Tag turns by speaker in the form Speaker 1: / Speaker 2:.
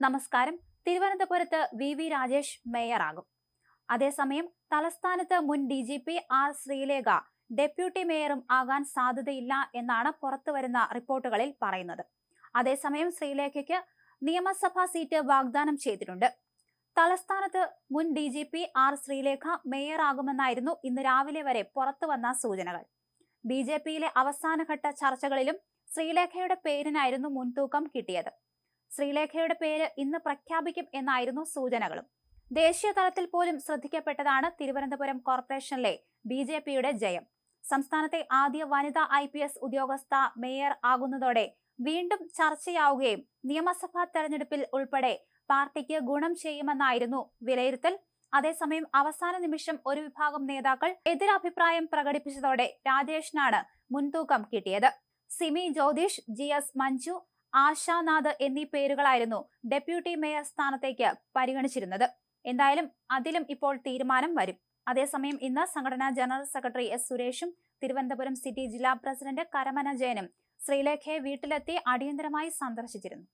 Speaker 1: നമസ്കാരം. തിരുവനന്തപുരത്ത് വി രാജേഷ് മേയറാകും. അതേസമയം തലസ്ഥാനത്ത് മുൻ DGP ആർ ശ്രീലേഖ ഡെപ്യൂട്ടി മേയറും ആകാൻ സാധ്യതയില്ല എന്നാണ് പുറത്തുവരുന്ന റിപ്പോർട്ടുകളിൽ പറയുന്നത്. അതേസമയം ശ്രീലേഖയ്ക്ക് നിയമസഭാ സീറ്റ് വാഗ്ദാനം ചെയ്തിട്ടുണ്ട്. തലസ്ഥാനത്ത് മുൻ DGP ആർ ശ്രീലേഖ മേയറാകുമെന്നായിരുന്നു ഇന്ന് രാവിലെ വരെ പുറത്തുവന്ന സൂചനകൾ. BJPയിലെ അവസാനഘട്ട ചർച്ചകളിലും ശ്രീലേഖയുടെ പേരിനായിരുന്നു മുൻതൂക്കം കിട്ടിയത്. ശ്രീലേഖയുടെ പേര് ഇന്ന് പ്രഖ്യാപിക്കും എന്നായിരുന്നു സൂചനകളും. ദേശീയ തലത്തിൽ പോലും ശ്രദ്ധിക്കപ്പെട്ടതാണ് തിരുവനന്തപുരം കോർപ്പറേഷനിലെ BJPയുടെ ജയം. സംസ്ഥാനത്തെ ആദ്യ വനിതാ IPS ഉദ്യോഗസ്ഥ മേയർ ആകുന്നതോടെ വീണ്ടും ചർച്ചയാവുകയും നിയമസഭാ തെരഞ്ഞെടുപ്പിൽ ഉൾപ്പെടെ പാർട്ടിക്ക് ഗുണം ചെയ്യുമെന്നായിരുന്നു വിലയിരുത്തൽ. അതേസമയം അവസാന നിമിഷം ഒരു വിഭാഗം നേതാക്കൾ എതിരഭിപ്രായം പ്രകടിപ്പിച്ചതോടെ രാജേഷിനാണ് മുൻതൂക്കം കിട്ടിയത്. സിമി ജ്യോതിഷ്, GS മഞ്ജു, ആശാനാഥ് എന്നീ പേരുകളായിരുന്നു ഡെപ്യൂട്ടി മേയർ സ്ഥാനത്തേക്ക് പരിഗണിച്ചിരുന്നത്. എന്തായാലും അതിലും ഇപ്പോൾ തീരുമാനം വരും. അതേസമയം ഇന്ന് സംഘടനാ ജനറൽ സെക്രട്ടറി S സുരേഷും തിരുവനന്തപുരം സിറ്റി ജില്ലാ പ്രസിഡന്റ് കരമന ജയനും ശ്രീലേഖയെ വീട്ടിലെത്തി അടിയന്തരമായി സന്ദർശിച്ചിരുന്നു.